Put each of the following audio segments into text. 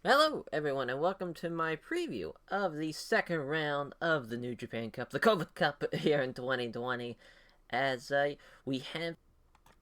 Hello, everyone, and welcome to my preview of the second round of the New Japan Cup, the COVID Cup here in 2020, as we have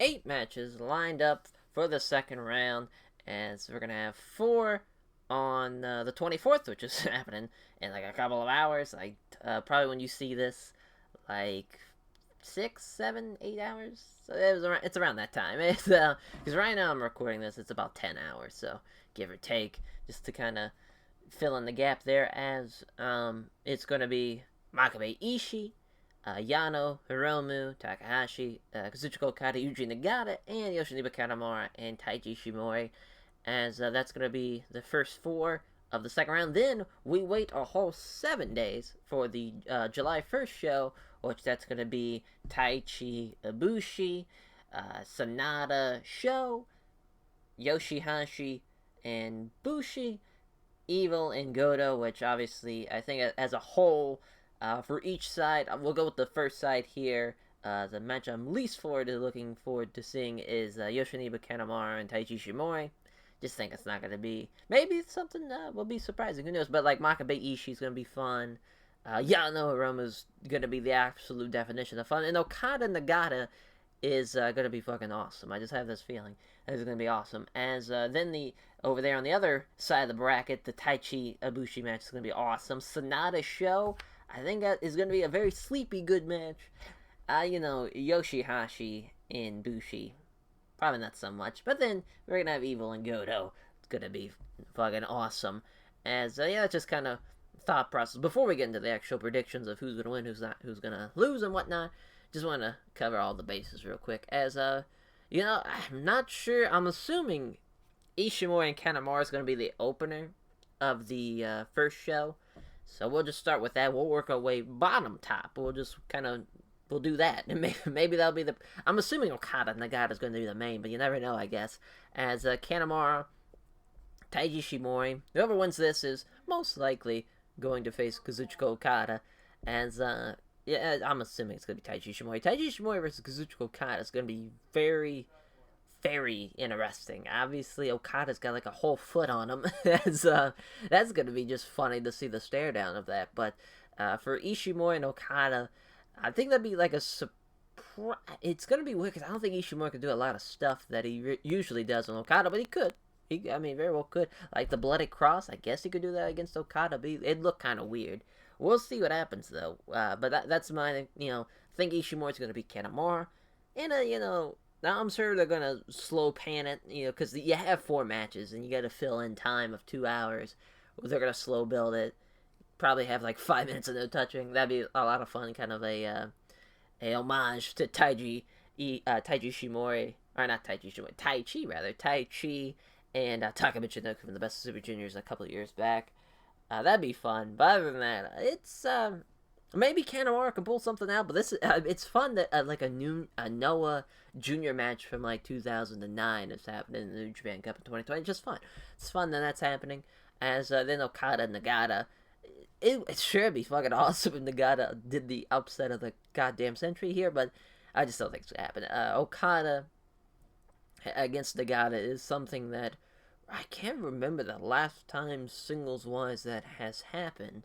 8 matches lined up for the second round, as we're going to have 4 on the 24th, which is happening in like a couple of hours, probably when you see this, like 6, 7, 8 hours. So it's around that time. Because right now I'm recording this, it's about 10 hours, so give or take, just to kind of fill in the gap there. As it's going to be Makabe Ishii, Yano, Hiromu, Takahashi, Kazuchika Okada, Yuji Nagata, and Yoshinobu Kanemaru and Taiji Ishimori. As that's going to be the first 4 of the second round. Then we wait a whole 7 days for the July 1st show, which that's going to be Taichi Ibushi, Sanada Sho, Yoshihashi, and Bushi, Evil, and Goto, which obviously I think as a whole, for each side, we'll go with the first side here. The match I'm least looking forward to seeing is Yoshinobu Kanemaru and Taiji Ishimori. Just think it's not going to be... Maybe something will be surprising. Who knows? But, like, Makabe Ishii's going to be fun. Yano Hiromu's going to be the absolute definition of fun. And Okada Nagata is going to be fucking awesome. I just have this feeling that it's going to be awesome. As then over there on the other side of the bracket, the Taichi Ibushi match is going to be awesome. Sanada Sho, I think that is going to be a very sleepy good match. Yoshihashi and Bushi, probably not so much. But then we're going to have Evil and Goto. It's going to be fucking awesome. As, it's just kind of thought process. Before we get into the actual predictions of who's going to win, who's going to lose, and whatnot, just want to cover all the bases real quick. As, I'm not sure. I'm assuming Ishimori and Kanemaru is going to be the opener of the first show. So we'll just start with that. We'll work our way bottom top. We'll do that. And maybe that'll be the... I'm assuming Okada Nagata is going to be the main, but you never know, I guess. As Kanemaru, Taiji Ishimori, whoever wins this is most likely going to face Kazuchika Okada. As, I'm assuming it's going to be Taiji Ishimori. Taiji Ishimori versus Kazuchika Okada is going to be very, very interesting. Obviously, Okada's got like a whole foot on him. That's going to be just funny to see the stare down of that. But for Ishimori and Okada, I think that'd be like a surprise. It's going to be weird because I don't think Ishimori can do a lot of stuff that he usually does on Okada, but he could. Very well could. Like the Bloody Cross, I guess he could do that against Okada, but it'd look kind of weird. We'll see what happens, though. But that's my, think Ishimori's going to be Kanemaru. And, now I'm sure they're going to slow pan it, because you have 4 matches, and you got to fill in time of 2 hours. They're going to slow build it. Probably have, like, 5 minutes of no touching. That'd be a lot of fun, kind of a homage to Taiji Ishimori. Or not Taiji Ishimori, Taichi, rather. Taichi and Taka Michinoku from the Best of Super Juniors a couple of years back. That'd be fun. But other than that, it's maybe Kanemaru can pull something out. But this it's fun that like a Noah Junior match from like 2009 is happening in the New Japan Cup in 2020. It's just fun. It's fun that that's happening. As then Okada Nagata, it sure be fucking awesome if Nagata did the upset of the goddamn century here. But I just don't think it's gonna happen. Okada against Nagata is something that I can't remember the last time singles-wise that has happened.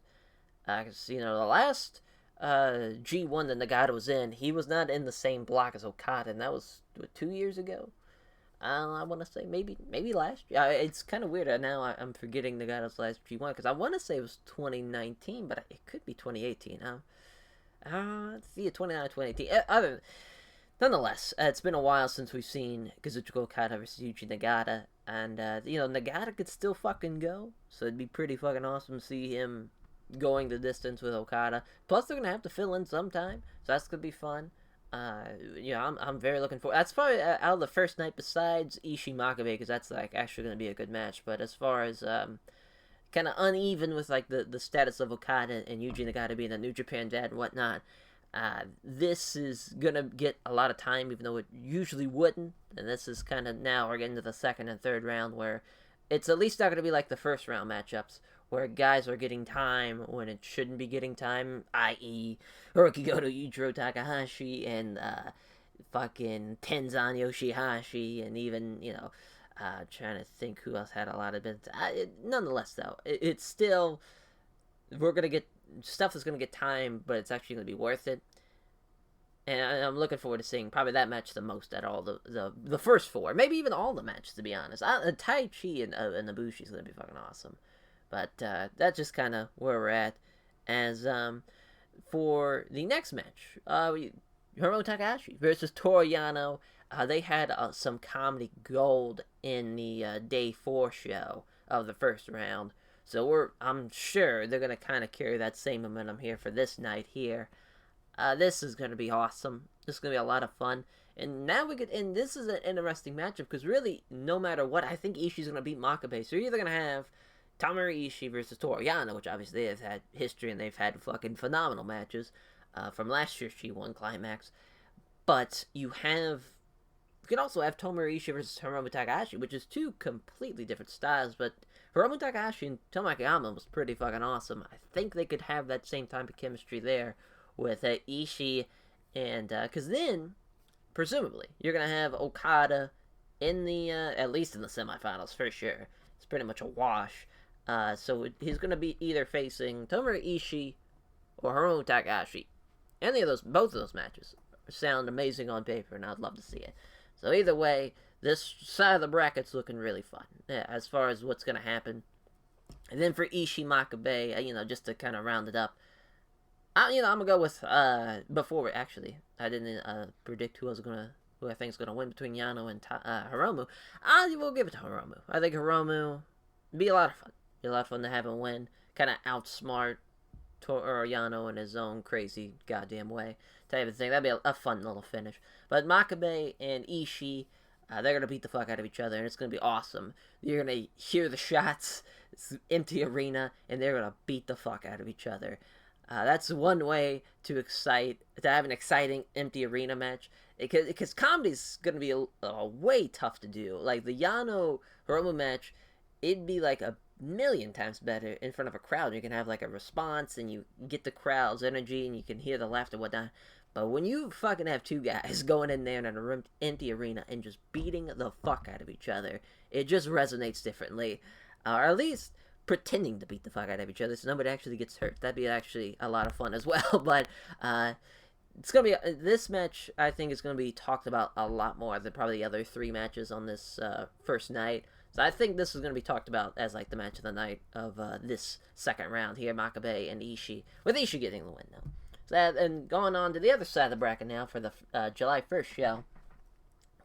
Because, the last G1 that Nagata was in, he was not in the same block as Okada, and that was, 2 years ago? I want to say maybe last year. It's kind of weird. Now I'm forgetting Nagata's last G1, because I want to say it was 2019, but it could be 2018. Let's see, 2018. Nonetheless, it's been a while since we've seen Kazuchika Okada versus Yuji Nagata, and, Nagata could still fucking go, so it'd be pretty fucking awesome to see him going the distance with Okada. Plus, they're gonna have to fill in sometime, so that's gonna be fun. I'm very looking forward. That's probably out of the first night, besides Ishii Makabe, because that's, like, actually gonna be a good match, but as far as, kind of uneven with, like, the status of Okada and Yuji Nagata being a New Japan dad and whatnot, this is gonna get a lot of time, even though it usually wouldn't. And this is kind of now we're getting to the second and third round, where it's at least not gonna be like the first round matchups, where guys are getting time when it shouldn't be getting time, i.e., Hiroki Goto, Yujiro Takahashi, and fucking Tenzan Yoshihashi, and even Trying to think who else had a lot of bits. Nonetheless, though, it's still, we're gonna get stuff that's gonna get time, but it's actually gonna be worth it. And I'm looking forward to seeing probably that match the most at all the first four, maybe even all the matches, to be honest. Tai Chi and Ibushi is gonna be fucking awesome, but that's just kind of where we're at. As for the next match, Hiromu Takahashi versus Toru Yano. They had some comedy gold in the day 4 show of the first round, so I'm sure they're gonna kind of carry that same momentum here for this night here. This is going to be awesome. This is going to be a lot of fun. And now and this is an interesting matchup because really, no matter what, I think Ishii's going to beat Makabe. So you're either going to have Tomohiro Ishii versus Toru Yano, which obviously they have had history and they've had fucking phenomenal matches from last year's G1 Climax. But you can also have Tomohiro Ishii versus Hiromu Takahashi, which is two completely different styles. But Hiromu Takahashi and Tomoaki Akiyama was pretty fucking awesome. I think they could have that same type of chemistry there with Ishii, and because then presumably you're gonna have Okada in the at least in the semifinals for sure. It's pretty much a wash. So he's gonna be either facing Tomohiro Ishii or Hiromu Takahashi. Any of those, both of those matches sound amazing on paper, and I'd love to see it. So either way, this side of the bracket's looking really fun as far as what's gonna happen. And then for Ishii Makabe, just to kind of round it up. I'm gonna go with before actually I didn't predict who I think is gonna win between Yano and Hiromu. I will give it to Hiromu. I think Hiromu be a lot of fun. Be a lot of fun to have him win. Kind of outsmart Yano in his own crazy goddamn way type of thing. That'd be a fun little finish. But Makabe and Ishii, they're gonna beat the fuck out of each other, and it's gonna be awesome. You're gonna hear the shots, it's empty arena, and they're gonna beat the fuck out of each other. That's one way to have an exciting empty arena match. Because comedy's going to be a way tough to do. Like the Yano Hiromu match, it'd be like a million times better in front of a crowd. You can have like a response and you get the crowd's energy and you can hear the laughter and whatnot. But when you fucking have two guys going in there in an empty arena and just beating the fuck out of each other, it just resonates differently. Or at least pretending to beat the fuck out of each other so nobody actually gets hurt. That'd be actually a lot of fun as well. But it's gonna be this match. I think is gonna be talked about a lot more than probably the other 3 matches on this first night. So I think this is gonna be talked about as like the match of the night of this second round here, Makabe and Ishii, with Ishii getting the win now. So and going on to the other side of the bracket now for the July 1st show,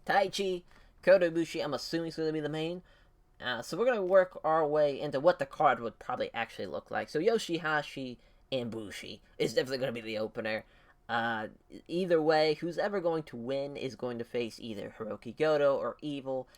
Taichi, Kota Ibushi. I'm assuming it's gonna be the main. So we're going to work our way into what the card would probably actually look like. So Yoshihashi and Bushi is definitely going to be the opener. Either way, who's ever going to win is going to face either Hiroki Goto or Evil.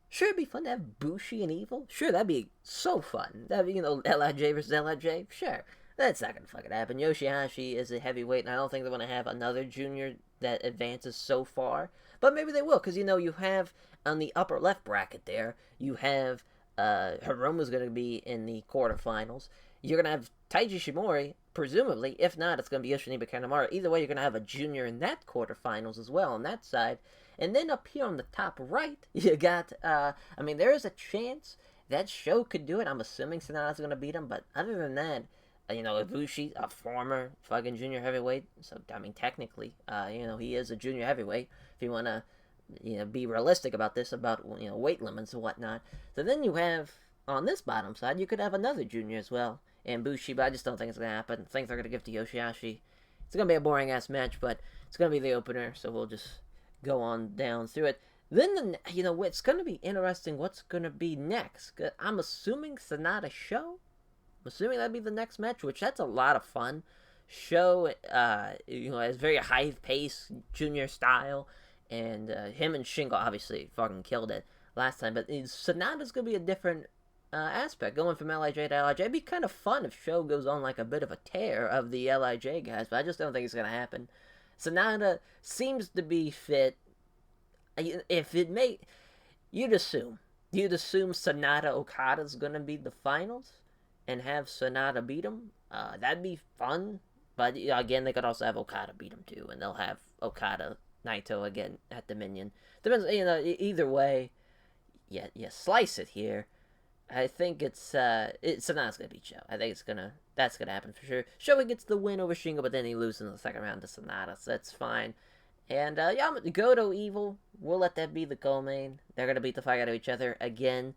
Sure, it'd be fun to have Bushi and Evil. Sure, that'd be so fun. That'd be, LIJ versus LIJ. Sure, that's not going to fucking happen. Yoshihashi is a heavyweight, and I don't think they're going to have another junior that advances so far. But maybe they will, because, you have on the upper left bracket there, you have Hiromu's going to be in the quarterfinals. You're going to have Taiji Shimori, presumably. If not, it's going to be Yoshinobu Kanemaru. Either way, you're going to have a junior in that quarterfinals as well on that side. And then up here on the top right, you got, there is a chance that Sho could do it. I'm assuming Sanada's going to beat him, but other than that, Ibushi, a former fucking junior heavyweight, so, technically, he is a junior heavyweight, if you want to, be realistic about this, about, weight limits and whatnot. So then you have, on this bottom side, you could have another junior as well, and Bushi, but I just don't think it's going to happen. I think they're going to give it to Yoshihashi. It's going to be a boring-ass match, but it's going to be the opener, so we'll just go on down through it. Then, it's going to be interesting what's going to be next. I'm assuming Sanada Sho? I'm assuming that'd be the next match, which that's a lot of fun. Sho, has very high-paced junior style, and him and Shingo obviously fucking killed it last time. But Sanada's gonna be a different aspect, going from LIJ to LIJ. It'd be kind of fun if Sho goes on like a bit of a tear of the LIJ guys, but I just don't think it's gonna happen. Sanada seems to be fit. If it may, you'd assume Sanada Okada's gonna be the finals and have Sanada beat him. That'd be fun. But again, they could also have Okada beat him too, and they'll have Okada Naito again at Dominion. Depends, either way, you slice it here, I think Sonata's gonna beat Show. I think that's gonna happen for sure. Showa gets the win over Shingo, but then he loses in the second round to Sonata, so that's fine. And yeah, Goto Evil, we'll let that be the co-main. They're gonna beat the fuck out of each other again.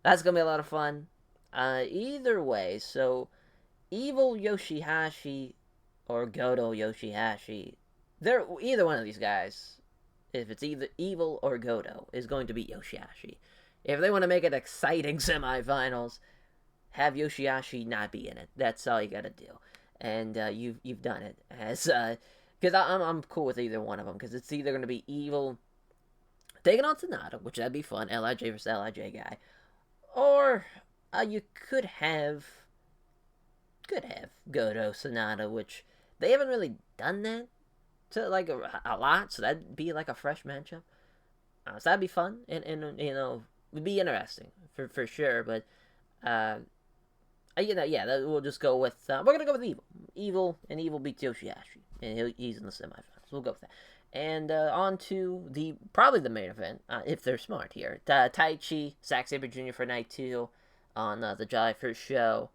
That's gonna be a lot of fun. Either way, so Evil Yoshihashi or Goto Yoshihashi, they're either one of these guys. If it's either Evil or Goto, is going to beat Yoshihashi. If they want to make it exciting semifinals, have Yoshihashi not be in it. That's all you got to do, and you've done it. As because I'm cool with either one of them, because it's either going to be Evil taking on Sonata, which that'd be fun, Lij versus Lij guy, or you could have Goto Sonata, which they haven't really done that to like a lot, so that'd be like a fresh matchup. So that'd be fun, and would be interesting for sure. But we'll just go with we're gonna go with Evil beats Yoshihashi, and he's in the semifinals. We'll go with that. And on to probably the main event, if they're smart here. Taichi, Zack Sabre Jr. for night 2 on the July 1st show.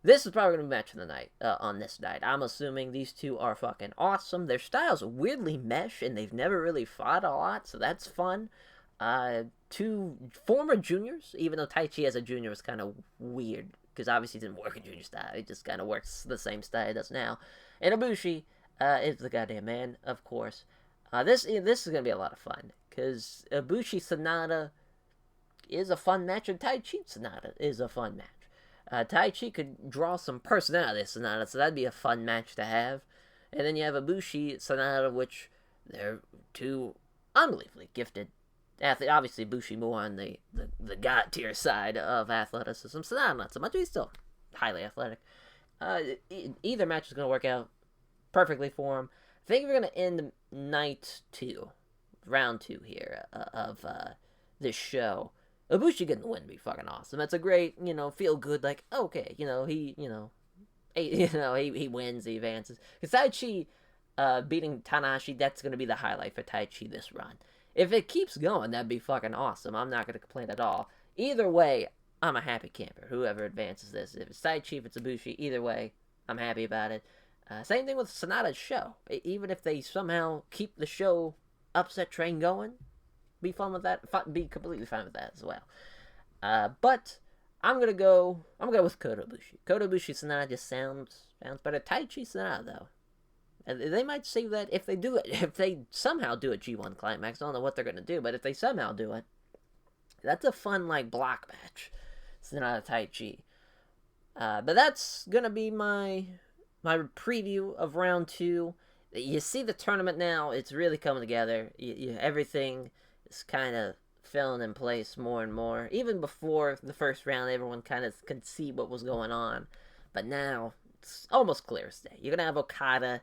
This is probably going to be match of the night on this night. I'm assuming these two are fucking awesome. Their styles weirdly mesh, and they've never really fought a lot, so that's fun. Two former juniors, even though Taichi as a junior was kind of weird, because obviously he didn't work in junior style. He just kind of works the same style he does now. And Ibushi is the goddamn man, of course. This is going to be a lot of fun, because Ibushi Sonata is a fun match, and Taichi Sonata is a fun match. Taichi could draw some personality to Sonata, so that'd be a fun match to have. And then you have Ibushi, Sonata, which they're two unbelievably gifted athletes. Obviously, Ibushi more on the god tier side of athleticism. Sonata not so much, but he's still highly athletic. Either match is going to work out perfectly for him. I think we're going to end night 2, round 2 here of this show. Ibushi getting the win would be fucking awesome. That's a great, feel good, like, okay, he wins, he advances. Because Taichi beating Tanahashi, that's going to be the highlight for Taichi this run. If it keeps going, that'd be fucking awesome. I'm not going to complain at all. Either way, I'm a happy camper, whoever advances this. If it's Taichi, if it's Ibushi, either way, I'm happy about it. Same thing with Sonata's show. Even if they somehow keep the show upset train going, be fun with that. Be completely fine with that as well. But I'm gonna go with Kota Ibushi. Kota Ibushi Sonata just sounds better. Taichi Sonata though, and they might save that if they do it. If they somehow do a G1 climax, I don't know what they're gonna do, but if they somehow do it, that's a fun like block match. Sonata Taichi. But that's gonna be my preview of round 2. You see the tournament now; it's really coming together. Everything is kind of filling in place more and more. Even before the first round, everyone kind of could see what was going on. But now, it's almost clear as day. You're going to have Okada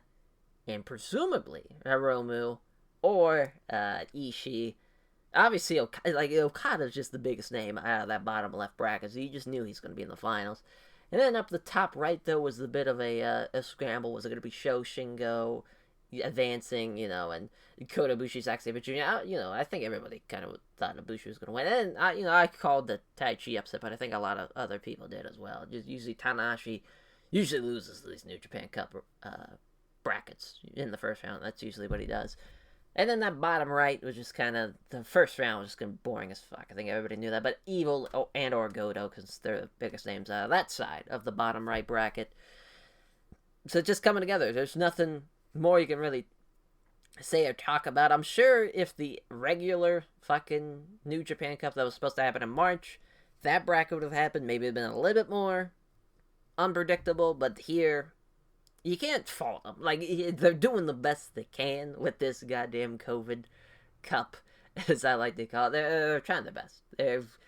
and presumably Hiromu or Ishii. Obviously, Okada's just the biggest name out of that bottom left bracket, so you just knew he's going to be in the finals. And then up the top right, though, was a bit of a scramble. Was it going to be Sho, Shingo advancing, and Kota Ibushi, Zack Sabre Jr. I think everybody kind of thought Ibushi was going to win. And, I called the Taichi upset, but I think a lot of other people did as well. Just usually Tanahashi loses these New Japan Cup brackets in the first round. That's usually what he does. And then that bottom right was just kind of, the first round was just kind of boring as fuck. I think everybody knew that. But Evil and or Goto, because they're the biggest names out of that side of the bottom right bracket. So it's just coming together. There's nothing more you can really say or talk about. I'm sure if the regular fucking New Japan Cup that was supposed to happen in March, that bracket would have happened, maybe it'd been a little bit more unpredictable, but here, you can't fault them. Like, they're doing the best they can with this goddamn COVID Cup, as I like to call it. They're trying their best. They've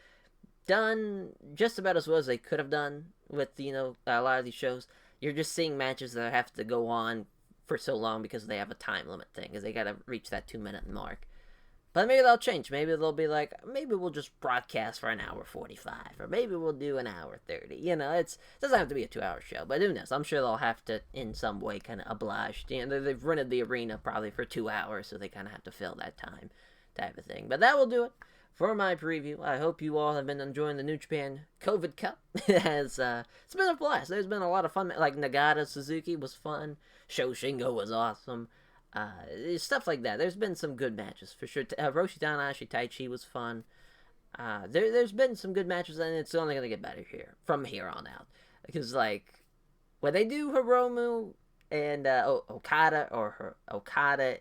done just about as well as they could have done with, a lot of these shows. You're just seeing matches that have to go on for so long because they have a time limit thing, because they gotta reach that 2-minute mark. But maybe they'll change. Maybe they'll be like, maybe we'll just broadcast for an hour 45, or maybe we'll do an hour 30. It doesn't have to be a 2-hour show, but who knows? I'm sure they'll have to, in some way, kind of oblige. They've rented the arena probably for 2 hours, so they kind of have to fill that time, type of thing. But that will do it for my preview. I hope you all have been enjoying the New Japan COVID Cup. It's been a blast. There's been a lot of fun. Like Nagata Suzuki was fun. Sho Shingo was awesome. Stuff like that. There's been some good matches for sure. Roshi Tanahashi Taichi was fun. There's been some good matches, and it's only gonna get better from here on out. Because like when they do Hiromu and Okada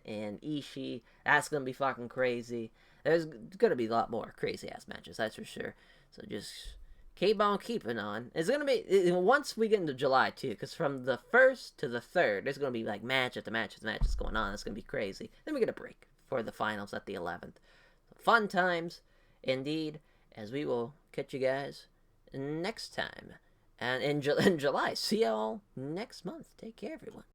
and Ishii, that's gonna be fucking crazy. There's gonna be a lot more crazy ass matches, that's for sure. So just keep on keeping on. It's gonna be once we get into July too, because from the 1st to the 3rd, there's gonna be like match after match after matches going on. It's gonna be crazy. Then we get a break for the finals at the 11th. Fun times, indeed. As we will catch you guys next time, and in July. See y'all next month. Take care, everyone.